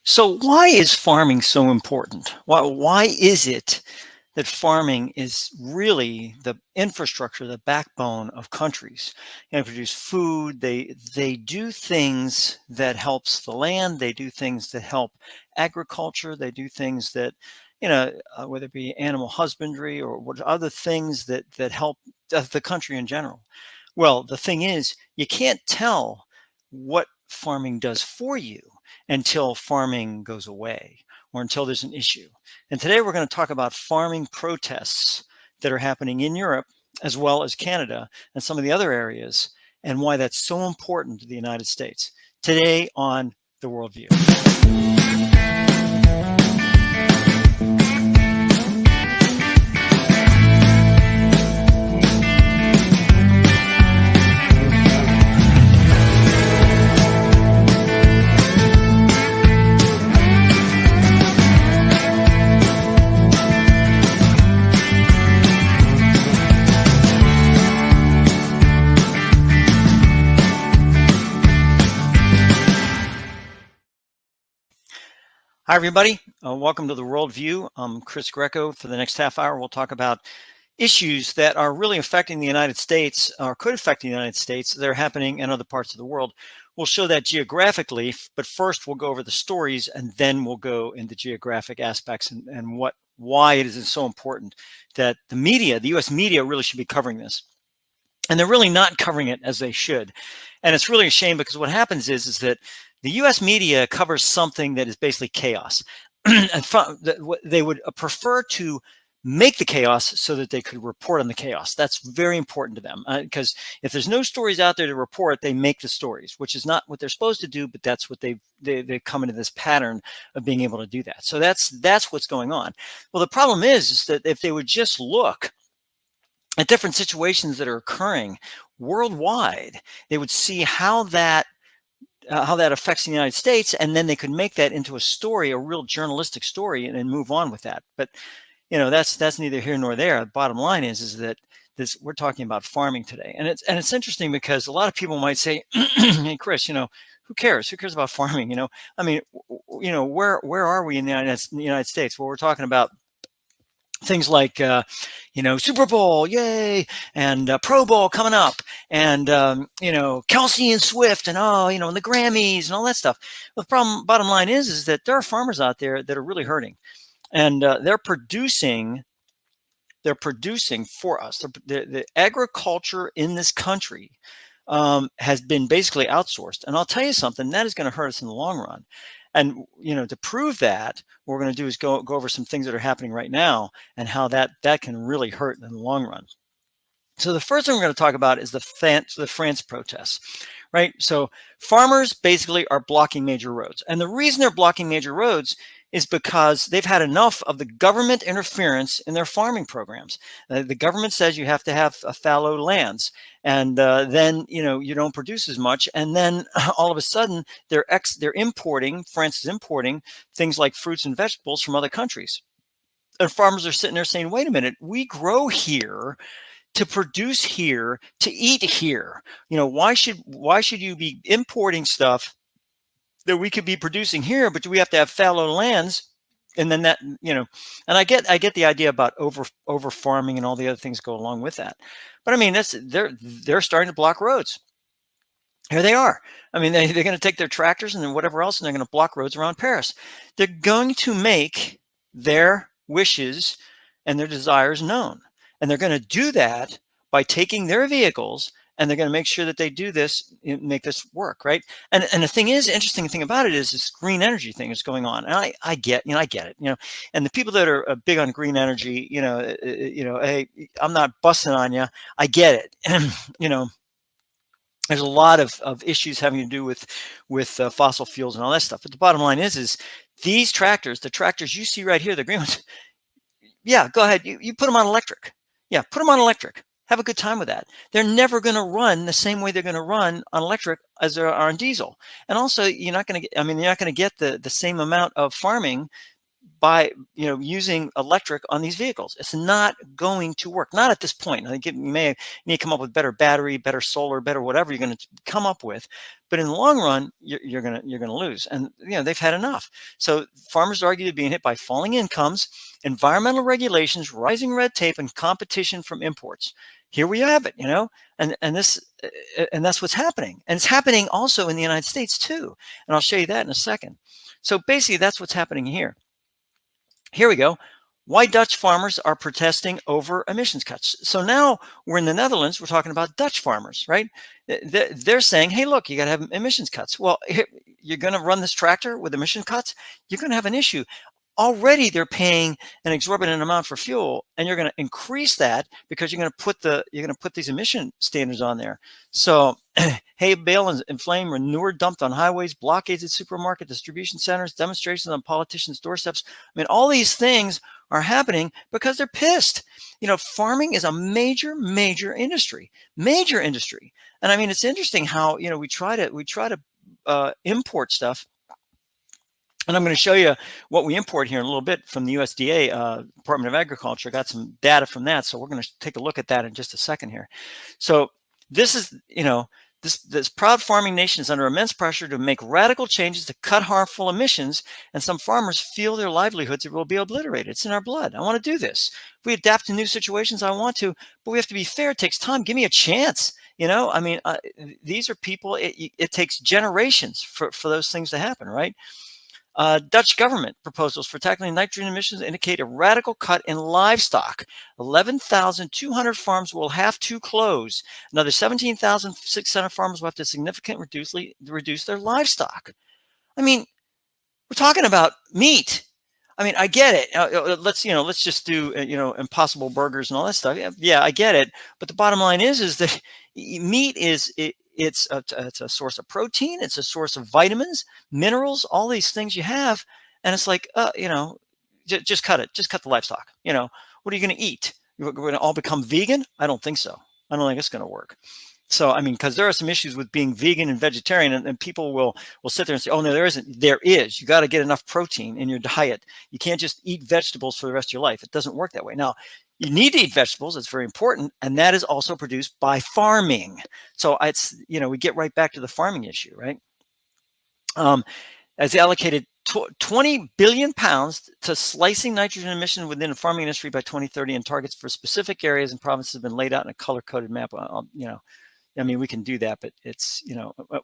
So why is farming so important? Why is it that farming is really the infrastructure, the backbone of countries? They produce food. They do things that helps the land. They do things that help agriculture. They do things that, whether it be animal husbandry or what other things that help the country in general. Well, the thing is, you can't tell what farming does for you until farming goes away or until there's an issue. And today we're going to talk about farming protests that are happening in Europe as well as Canada and some of the other areas, and why that's so important to the United States. Today on The Worldview. Hi, everybody. Welcome to The Worldview. I'm Chris Greco. For the next half hour, we'll talk about issues that are really affecting the United States or could affect the United States that are happening in other parts of the world. We'll show that geographically, but first we'll go over the stories and then we'll go into geographic aspects and why it is so important that the media, the US media, really should be covering this. And they're really not covering it as they should. And it's really a shame because what happens is that the US media covers something that is basically chaos. They would prefer to make the chaos so that they could report on the chaos. That's very important to them because if there's no stories out there to report, they make the stories, which is not what they're supposed to do, but that's what they come into this pattern of being able to do that. So that's what's going on. Well, the problem is that if they would just look at different situations that are occurring worldwide, they would see how that affects the United States, and then they could make that into a story, a real journalistic story, and then move on with that. But that's neither here nor there. The bottom line is that we're talking about farming today, and it's interesting because a lot of people might say, "Hey, Chris, who cares? Who cares about farming? I mean, where are we in the United States? Well, we're talking about things like Super Bowl, yay, and Pro Bowl coming up, and Kelsey and Swift, and and the Grammys and all that stuff. Well, the bottom line is that there are farmers out there that are really hurting, and they're producing for us. The agriculture in this country has been basically outsourced, and I'll tell you something, that is going to hurt us in the long run. And to prove that, what we're going to do is go over some things that are happening right now and how that can really hurt in the long run. So the first thing we're going to talk about is the France protests, right? So farmers basically are blocking major roads, and the reason they're blocking major roads is because they've had enough of the government interference in their farming programs. The government says you have to have fallow lands, and then you don't produce as much, and then all of a sudden France is importing things like fruits and vegetables from other countries, and farmers are sitting there saying, wait a minute, we grow here to produce here, to eat here. Why should you be importing stuff that we could be producing here, but do we have to have fallow lands? And then and I get the idea about over farming and all the other things go along with that. But I mean, they're starting to block roads. Here they are. I mean, they're going to take their tractors and then whatever else, and they're going to block roads around Paris. They're going to make their wishes and their desires known. And they're going to do that by taking their vehicles, and they're going to make sure that they do this, make this work, right? And the thing is, interesting thing about it is this green energy thing is going on, and I get it, and the people that are big on green energy, hey, I'm not busting on you, I get it, and there's a lot of issues having to do with fossil fuels and all that stuff. But the bottom line is these tractors, the tractors you see right here, the green ones, yeah, go ahead, you put them on electric. Yeah, put them on electric. Have a good time with that. They're never going to run the same way they're going to run on electric as they are on diesel. And also, you're not going to get the same amount of farming by using electric on these vehicles. It's not going to work. Not at this point. I think you may need to come up with better battery, better solar, better whatever you're going to come up with. But in the long run, you're gonna lose. And they've had enough. So farmers argue they're being hit by falling incomes, environmental regulations, rising red tape, and competition from imports. Here we have it, and that's what's happening. And it's happening also in the United States too. And I'll show you that in a second. So basically, that's what's happening here. Here we go. Why Dutch farmers are protesting over emissions cuts. So now we're in the Netherlands. We're talking about Dutch farmers, right? They're saying, hey, look, you got to have emissions cuts. Well, you're going to run this tractor with emission cuts. You're going to have an issue. Already they're paying an exorbitant amount for fuel, and you're going to increase that because you're going to put these emission standards on there. So hay bale and flame, manure dumped on highways, blockades at supermarket distribution centers, demonstrations on politicians' doorsteps. I mean, all these things are happening because they're pissed. Farming is a major industry. And I mean, it's interesting how we try to import stuff. And I'm going to show you what we import here in a little bit from the USDA, Department of Agriculture. I got some data from that, so we're going to take a look at that in just a second here. So this is, this proud farming nation is under immense pressure to make radical changes to cut harmful emissions, and some farmers feel their livelihoods will be obliterated. It's in our blood. I want to do this. If we adapt to new situations, I want to, but we have to be fair. It takes time. Give me a chance. I mean, these are people. It takes generations for those things to happen, right? Dutch government proposals for tackling nitrogen emissions indicate a radical cut in livestock. 11,200 farms will have to close. Another 17,600 farmers will have to significantly reduce their livestock. I mean, we're talking about meat. I mean, I get it. Let's just do Impossible Burgers and all that stuff. Yeah, I get it. But the bottom line is that meat it's a source of protein. It's a source of vitamins, minerals, all these things you have. And it's like, just cut it. Just cut the livestock. What are you going to eat? We're going to all become vegan? I don't think so. I don't think it's going to work. So, I mean, because there are some issues with being vegan and vegetarian, and people will sit there and say, oh, no, there isn't. There is. You got to get enough protein in your diet. You can't just eat vegetables for the rest of your life. It doesn't work that way. Now, you need to eat vegetables. It's very important. And that is also produced by farming. So we get right back to the farming issue, right? As they allocated 20 billion pounds to slicing nitrogen emission within the farming industry by 2030, and targets for specific areas and provinces have been laid out in a color-coded map. I mean, we can do that, but it's,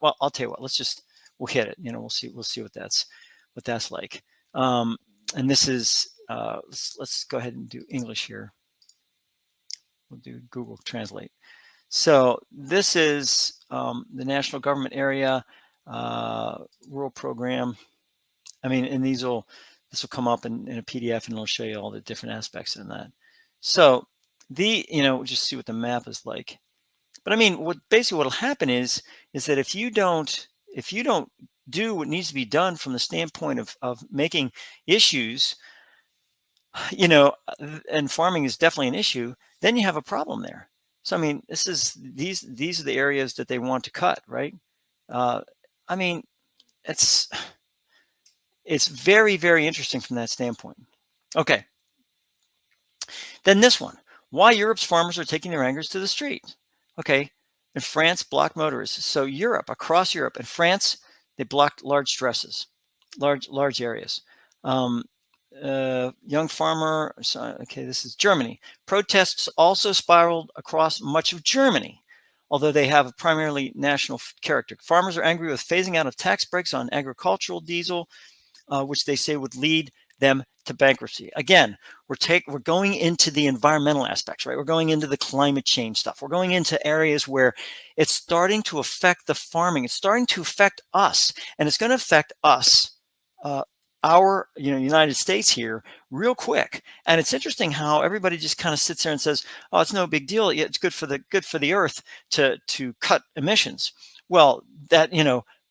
well, I'll tell you what, we'll hit it. We'll see what that's like. And this is, let's go ahead and do English here. We'll do Google Translate. So this is the national government area rural program. I mean, and this will come up in a PDF, and it'll show you all the different aspects in that. So just see what the map is like. But I mean, what'll happen is that if you don't do what needs to be done from the standpoint of making issues, and farming is definitely an issue, then you have a problem there. So I mean, these are the areas that they want to cut, right? I mean, it's very, very interesting from that standpoint. Okay. Then this one, why Europe's farmers are taking their angers to the street. Okay, in France, block motorists. So across Europe, in France, they blocked large stresses, large areas. Young farmer. Okay, this is Germany. Protests also spiraled across much of Germany, although they have a primarily national character. Farmers are angry with phasing out of tax breaks on agricultural diesel, which they say would lead them to bankruptcy. Again, we're going into the environmental aspects, right? We're going into the climate change stuff. We're going into areas where it's starting to affect the farming. It's starting to affect us, and it's going to affect us, our United States here, real quick. And it's interesting how everybody just kind of sits there and says, "Oh, it's no big deal. It's good for the earth to cut emissions." Well, that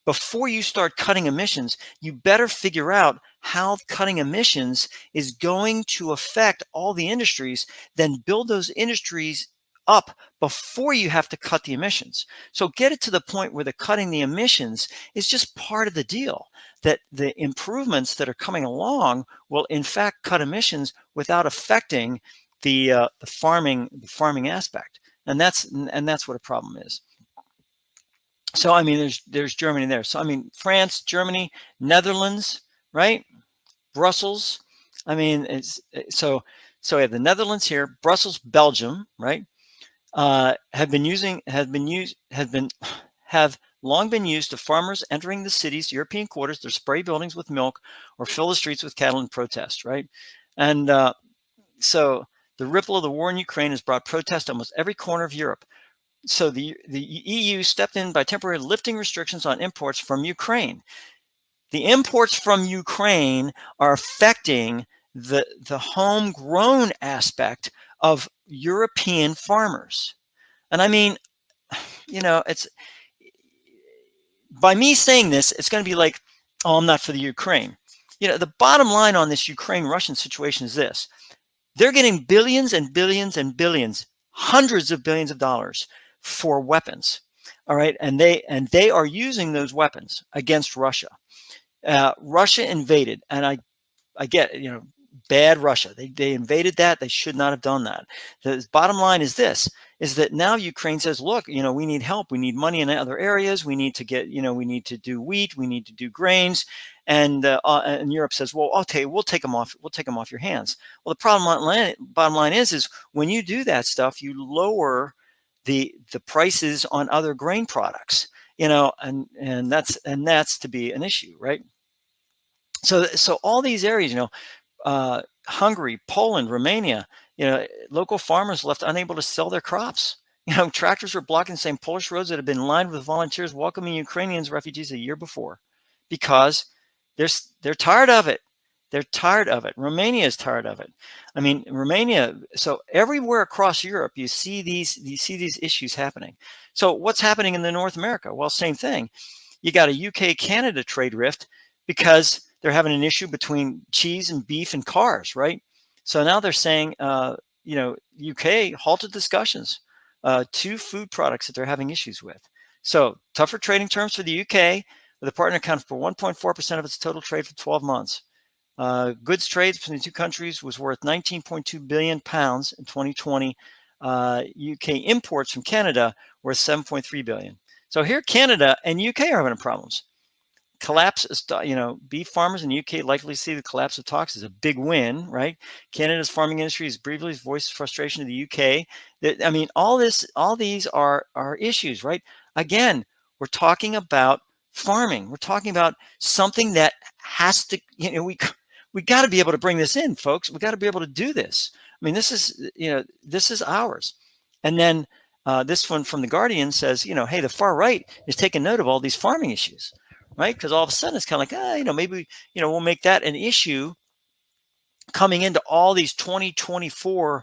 before you start cutting emissions, you better figure out how cutting emissions is going to affect all the industries, then build those industries up before you have to cut the emissions. So get it to the point where the cutting the emissions is just part of the deal, that the improvements that are coming along will in fact cut emissions without affecting the farming aspect. And that's what a problem is. So I mean, there's Germany there. So I mean, France, Germany, Netherlands, right? Brussels. I mean, it's so we have the Netherlands here, Brussels, Belgium, right? Have long been used to farmers entering the cities, European quarters, to spray buildings with milk or fill the streets with cattle in protest, right? And so the ripple of the war in Ukraine has brought protest to almost every corner of Europe. So the EU stepped in by temporarily lifting restrictions on imports from Ukraine. The imports from Ukraine are affecting the homegrown aspect of European farmers. And I mean, it's by me saying this, it's going to be like, oh, I'm not for the Ukraine. The bottom line on this Ukraine-Russian situation is this. They're getting billions and billions and billions, hundreds of billions of dollars for weapons. All right. And they are using those weapons against Russia. Russia invaded, and I get, bad Russia. They invaded that. They should not have done that. The bottom line is this, is that now Ukraine says, look, we need help. We need money in other areas. We need to get, we need to do wheat. We need to do grains. And Europe says, well, okay, we'll take them off. We'll take them off your hands. Well, the bottom line is when you do that stuff, you lower the prices on other grain products, and that's to be an issue, right? So all these areas, Hungary, Poland, Romania, local farmers left unable to sell their crops. Tractors were blocking the same Polish roads that had been lined with volunteers welcoming Ukrainians refugees a year before, because they're tired of it. They're tired of it. Romania is tired of it. I mean, Romania. So everywhere across Europe, you see these issues happening. So what's happening in the North America? Well, same thing. You got a UK-Canada trade rift because they're having an issue between cheese and beef and cars, right? So now they're saying, UK halted discussions to food products that they're having issues with. So tougher trading terms for the UK, with a partner accounting for 1.4% of its total trade for 12 months. Goods trades between the two countries was worth 19.2 billion pounds in 2020. UK imports from Canada worth 7.3 billion. So here, Canada and UK are having problems. Collapse, beef farmers in the UK likely see the collapse of talks as a big win, right? Canada's farming industry has briefly voiced frustration to the UK. I mean, all these are issues, right? Again, we're talking about farming. We're talking about something that has to, we got to be able to bring this in, folks. We got to be able to do this. I mean, this is ours. And then this one from The Guardian says, hey, the far right is taking note of all these farming issues. Right? Because all of a sudden it's kind of like, maybe, we'll make that an issue coming into all these 2024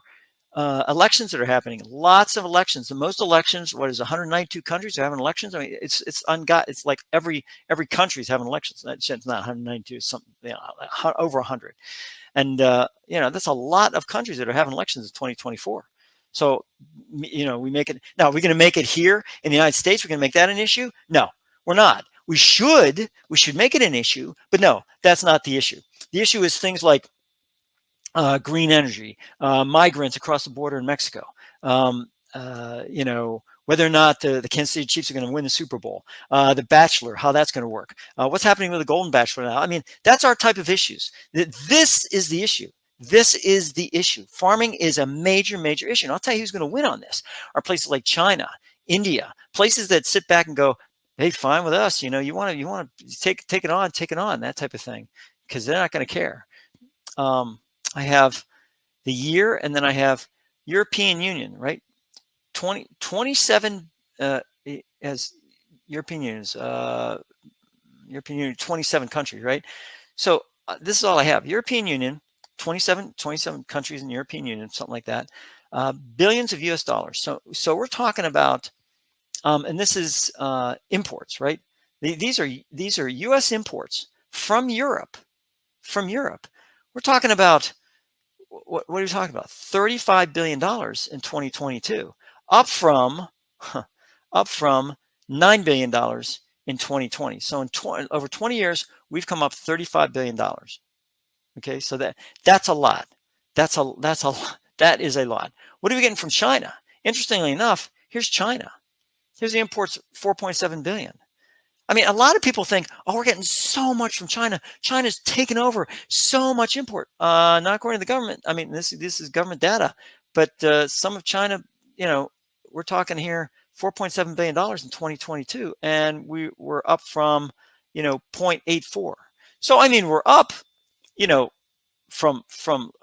elections that are happening. Lots of elections. The most elections, 192 countries are having elections. I mean, it's like every country is having elections. It's not 192, it's something, over 100. And, that's a lot of countries that are having elections in 2024. So, we make it. Now, are we going to make it here in the United States? We're going to make that an issue? No, we're not. We should make it an issue, but no, that's not the issue. The issue is things like green energy, migrants across the border in Mexico, whether or not the Kansas City Chiefs are going to win the Super Bowl, the Bachelor, how that's going to work, what's happening with the Golden Bachelor now. I mean, that's our type of issues. This is the issue. This is the issue. Farming is a major, major issue. And I'll tell you who's going to win on this are places like China, India, places that sit back and go, hey, fine with us. You want to take it on, that type of thing, because they're not going to care. I have the year, and then I have European Union, right? 27 as European Unions, European Union, 27 countries, right? So this is all I have. European Union, 27 countries in the European Union, something like that. Billions of US dollars. So we're talking about. And this is imports, right? These are U.S. imports from Europe. We're talking about what are we talking about? $35 billion in 2022. up from up from $9 billion in 2020. So in over 20 years, we've come up $35 billion. Okay, so that's a lot. That is a lot. What are we getting from China? Interestingly enough, here's China. Here's the imports, 4.7 billion. I mean, a lot of people think, oh, we're getting so much from China. China's taken over so much import. Not according to the government. I mean, this is government data, but some of China, we're talking here $4.7 billion in 2022, and we were up from, 0.84. So I mean, we're up, from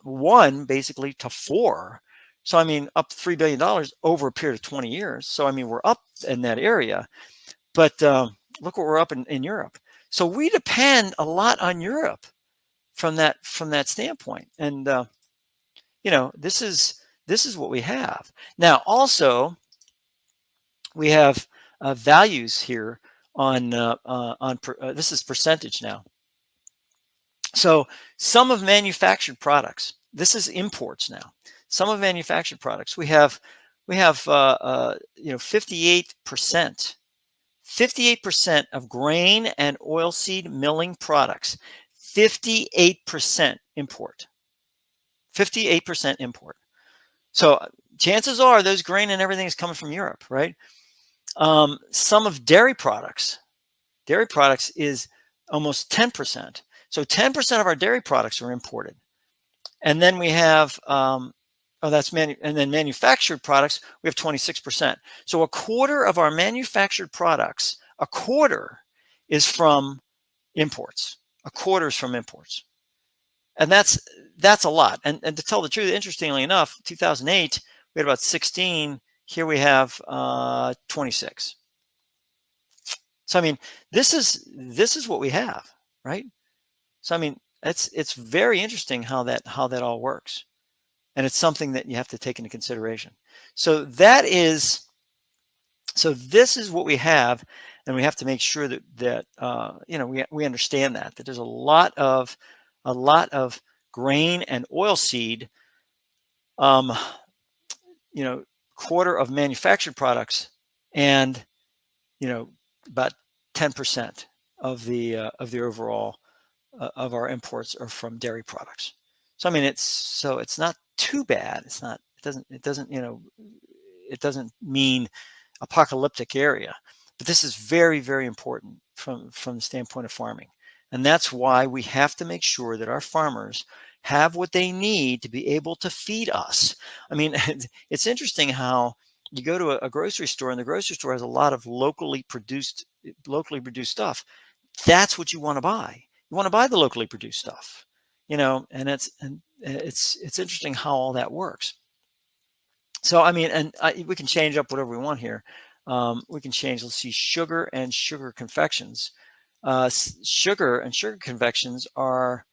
one basically to four. So I mean, up $3 billion over a period of 20 years. So I mean, we're up in that area. But look what we're up in Europe. So we depend a lot on Europe from that standpoint. And this is what we have. Now also we have values here on this is percentage now. So some of manufactured products. This is imports now. Some of manufactured products. We have 58%. 58% of grain and oilseed milling products, 58% import. 58% import. So chances are those grain and everything is coming from Europe, right? Some of dairy products is almost 10%. So 10% of our dairy products are imported. And then we have manufactured products, we have 26%. So a quarter of our manufactured products, a quarter is from imports. A quarter is from imports. And that's a lot. And to tell the truth, interestingly enough, 2008, we had about 16. Here we have 26. So I mean, this is what we have, right? So I mean, it's very interesting how that all works. And it's something that you have to take into consideration. So this is what we have, and we have to make sure that we understand that there's a lot of grain and oilseed, quarter of manufactured products, and about 10% of the overall of our imports are from dairy products. So I mean, it's not too bad. It doesn't mean apocalyptic area, but this is very, very important from the standpoint of farming. And that's why we have to make sure that our farmers have what they need to be able to feed us. I mean, it's interesting how you go to a grocery store, and the grocery store has a lot of locally produced stuff. That's what you want to buy. You want to buy the locally produced stuff, and it's interesting how all that works. So I mean, we can change up whatever we want here. We can change. Let's see, sugar and sugar confections. Sugar and sugar confections are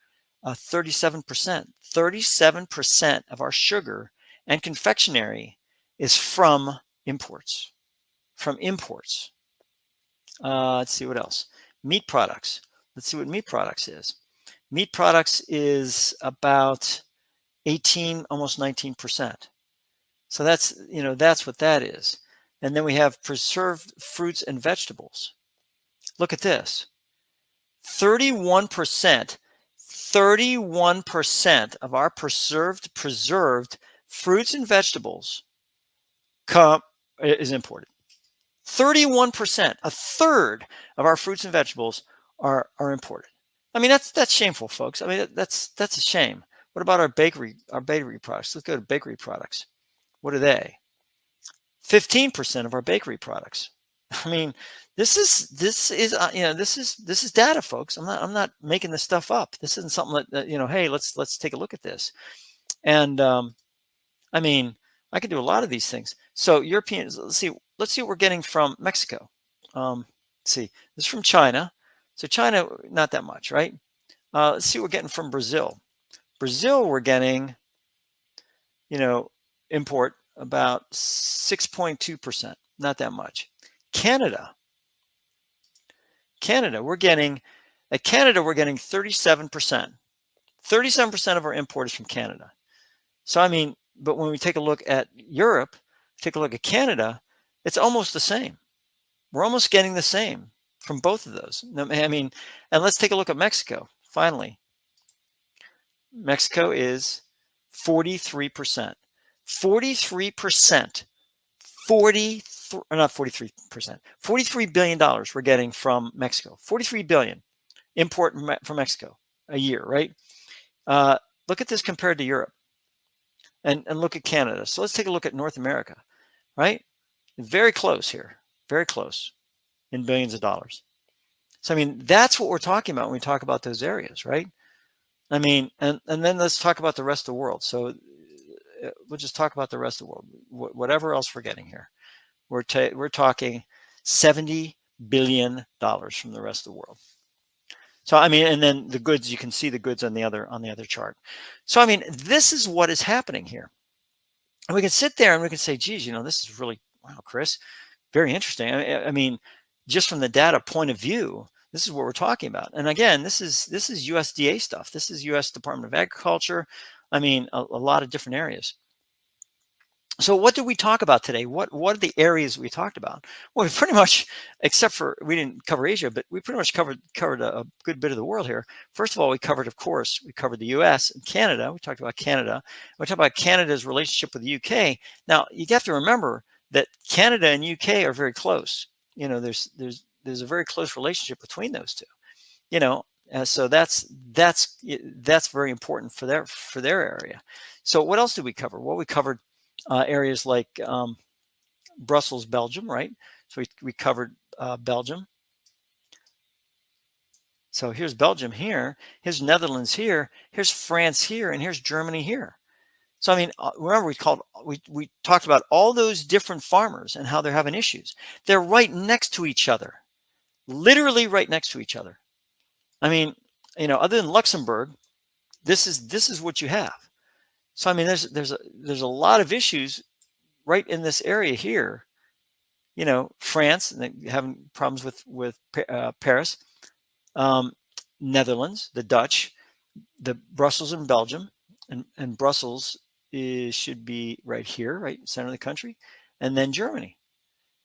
37%. 37% of our sugar and confectionery is from imports. Let's see what else. Meat products. Let's see what meat products is. Meat products is about 18, almost 19%. So that's what that is. And then we have preserved fruits and vegetables. Look at this. 31% of our preserved fruits and vegetables is imported. 31%, a third of our fruits and vegetables are imported. I mean, that's shameful, folks. I mean, that's a shame. What about our bakery products? Let's go to bakery products. What are they? 15% of our bakery products. I mean, this is data, folks. I'm not making this stuff up. This isn't something that hey, let's take a look at this. And I mean, I can do a lot of these things. So Europeans, let's see what we're getting from Mexico. Let's see, this is from China. So China, not that much, right? Let's see what we're getting from Brazil. Brazil, we're getting, import about 6.2%, not that much. Canada, we're getting 37%. 37% of our import is from Canada. So I mean, but when we take a look at Europe, Take a look at Canada. It's almost the same. We're almost getting the same from both of those. I mean, and let's take a look at Mexico. Finally, Mexico is 43%. 43%. 43, not 43%. $43 billion we're getting from Mexico. 43 billion import from Mexico a year, right? Look at this compared to Europe, and look at Canada. So let's take a look at North America, right? Very close here, very close in billions of dollars. So, I mean, that's what we're talking about when we talk about those areas, right? I mean, and then let's talk about the rest of the world. So we'll just talk about the rest of the world, whatever else we're getting here. We're talking $70 billion from the rest of the world. So, I mean, and then the goods, you can see the goods on the other chart. So, I mean, this is what is happening here. And we can sit there and we can say, geez, this is really, wow, Chris, very interesting. I mean, just from the data point of view, this is what we're talking about. And again, this is USDA stuff. This is U.S. Department of Agriculture. I mean, a lot of different areas. So what did we talk about today? What are the areas we talked about? Well, we pretty much, except for we didn't cover Asia, but we pretty much covered a good bit of the world here. First of all, we covered the U.S. and Canada. We talked about Canada. We talked about Canada's relationship with the U.K. Now, you have to remember that Canada and UK are very close. There's a very close relationship between those two. So that's very important for their area. So what else did we cover? Well, we covered areas like Brussels, Belgium, right? So we covered Belgium. So here's Belgium here, here's Netherlands here, here's France here, and here's Germany here. So, I mean, remember we talked about all those different farmers and how they're having issues. They're right next to each other, literally right next to each other. I mean, other than Luxembourg, this is what you have. So, I mean, there's a lot of issues right in this area here. France, and they're having problems with Paris, Netherlands, the Dutch, the Brussels and Belgium, and Brussels should be right here, right center of the country, and then Germany.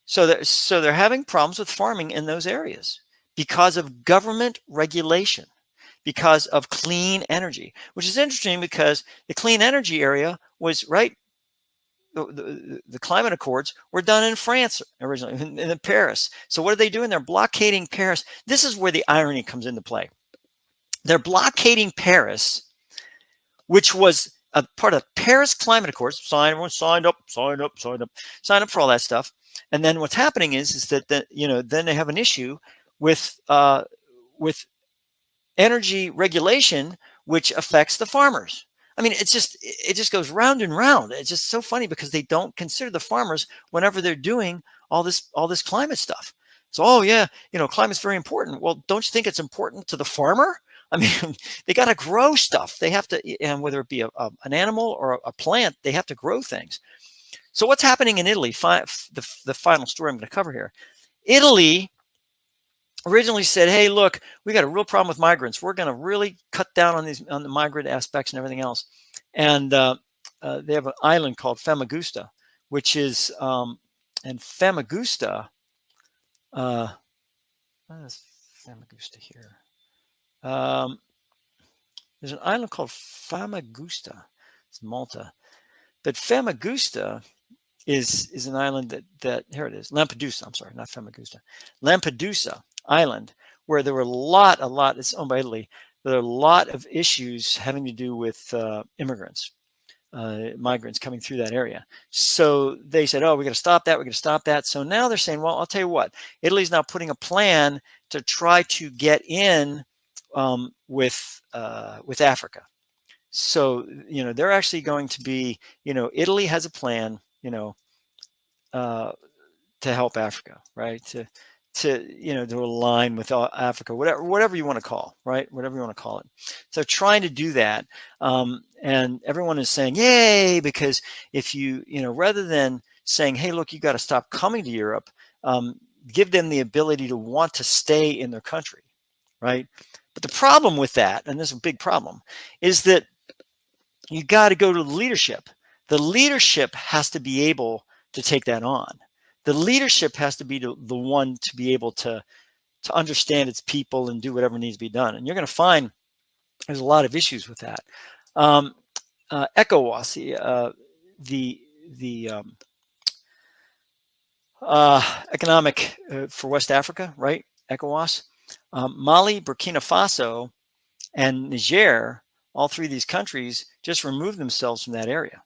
So they're having problems with farming in those areas because of government regulation, because of clean energy, which is interesting because the clean energy area was right. The climate accords were done in France originally, in Paris. So what are they doing? They're blockading Paris. This is where the irony comes into play. They're blockading Paris, which was a part of Paris Climate Accords. Everyone signed up for all that stuff. And then what's happening is that then they have an issue with energy regulation, which affects the farmers. I mean, it just goes round and round. It's just so funny because they don't consider the farmers whenever they're doing all this climate stuff. So, oh yeah, climate's very important. Well, don't you think it's important to the farmer? I mean, they got to grow stuff. They have to, and whether it be an animal or a plant, they have to grow things. So what's happening in Italy? The final story I'm going to cover here. Italy originally said, hey, look, we got a real problem with migrants. We're going to really cut down on the migrant aspects and everything else. And they have an island called Famagusta, which is, and Famagusta, what is Famagusta here? There's an island called Famagusta. It's Malta. But Famagusta is an island that here it is, Lampedusa. I'm sorry, not Famagusta. Lampedusa Island, where there were a lot. It's owned by Italy. There are a lot of issues having to do with immigrants, migrants coming through that area. So they said, oh, we got to stop that. We're going to stop that. So now they're saying, well, I'll tell you what, Italy's now putting a plan to try to get in with Africa. So, they're actually going to be, Italy has a plan, to help Africa, right? To align with Africa, whatever you want to call, right? Whatever you want to call it. So trying to do that. And everyone is saying, yay, because if rather than saying, hey, look, you got to stop coming to Europe, give them the ability to want to stay in their country, right? But the problem with that, and this is a big problem, is that you got to go to the leadership. The leadership has to be able to take that on. The leadership has to be the one to be able to understand its people and do whatever needs to be done. And you're going to find there's a lot of issues with that. ECOWAS, the economic for West Africa, right? ECOWAS, Mali, Burkina Faso, and Niger, all three of these countries just removed themselves from that area.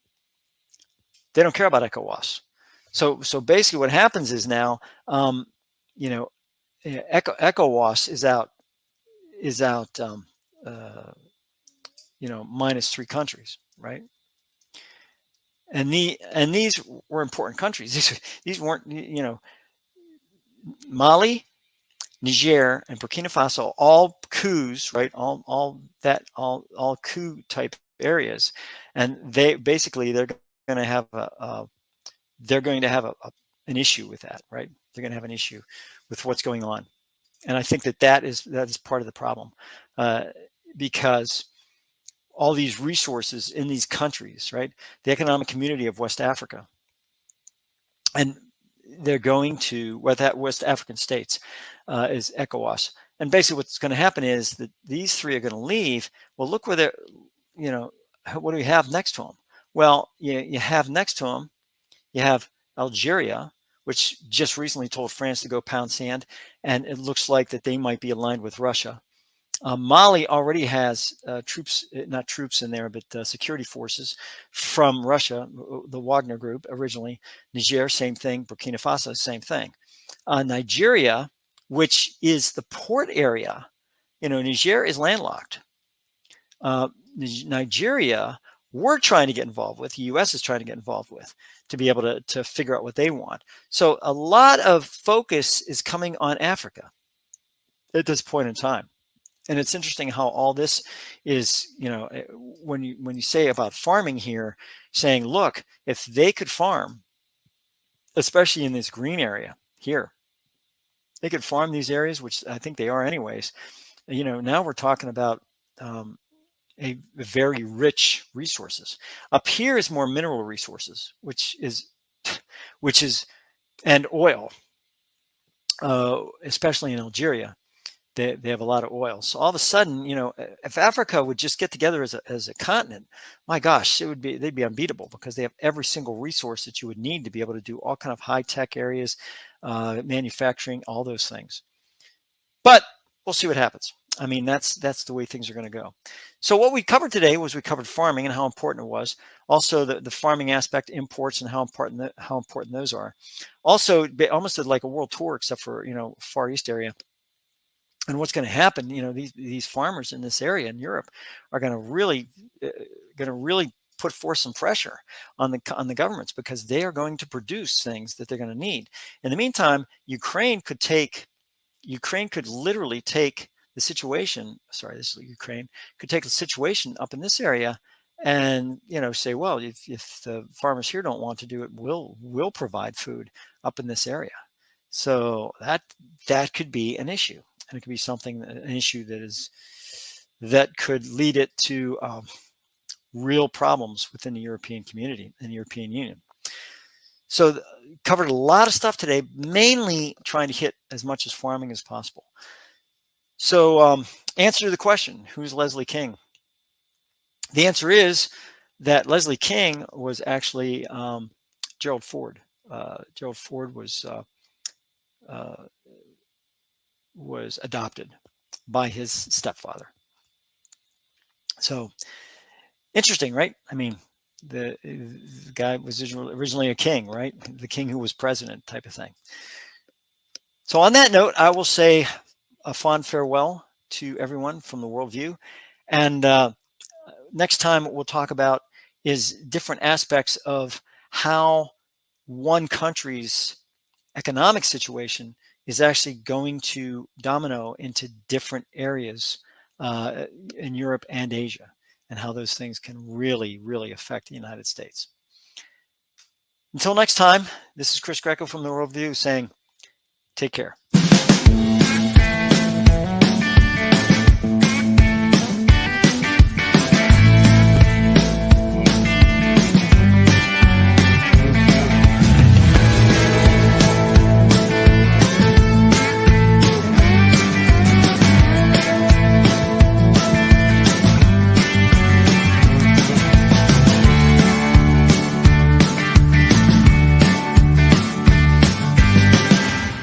They don't care about ECOWAS. So basically, what happens is now, ECOWAS is out, minus 3 countries, right? And these were important countries. These weren't, Mali, Niger, and Burkina Faso, all coups, right? All coup type areas, and they're going to have an issue with that, right? They're going to have an issue with what's going on, and I think that is part of the problem, because all these resources in these countries, right? The Economic Community of West Africa, and they're going to West African states is ECOWAS, and basically what's going to happen is that these three are going to leave. Well, look where they're, what do we have next to them? Well, you have next to them, you have Algeria, which just recently told France to go pound sand, and it looks like that they might be aligned with Russia. Mali already has not troops in there, but security forces from Russia, the Wagner Group originally. Niger, same thing. Burkina Faso, same thing. Nigeria, which is the port area, Niger is landlocked. Nigeria, we're trying to get involved with. The U.S. is trying to get involved with to be able to figure out what they want. So a lot of focus is coming on Africa at this point in time. And it's interesting how all this is, when you say about farming here, saying, look, if they could farm, especially in this green area here, they could farm these areas, which I think they are anyways. Now we're talking about a very rich resources. Up here is more mineral resources, which is and oil, especially in Algeria. They have a lot of oil. So all of a sudden, if Africa would just get together as a continent, my gosh, they'd be unbeatable, because they have every single resource that you would need to be able to do all kind of high tech areas, manufacturing, all those things. But we'll see what happens. I mean, that's the way things are going to go. So what we covered today was we covered farming and how important it was. Also, the farming aspect, imports, and how important those are. Also, they almost did like a world tour, except for Far East area. And what's going to happen, these farmers in this area in Europe are going to really put forth some pressure on the governments, because they are going to produce things that they're going to need. In the meantime, Ukraine could literally take the situation. Sorry, this is Ukraine could take the situation up in this area, and say, well, if the farmers here don't want to do it, we'll provide food up in this area. So that could be an issue. And it could be an issue that could lead it to real problems within the European community and the European Union. So covered a lot of stuff today, mainly trying to hit as much as farming as possible. So answer to the question, who's Leslie King? The answer is that Leslie King was actually Gerald Ford. Gerald Ford was adopted by his stepfather. So interesting, right? I mean, the guy was originally a king, right? The king who was president, type of thing. So on that note, I will say a fond farewell to everyone from the Worldview. And next time, what we'll talk about is different aspects of how one country's economic situation is actually going to domino into different areas in Europe and Asia, and how those things can really, really affect the United States. Until next time, this is Chris Greco from the Worldview saying, take care.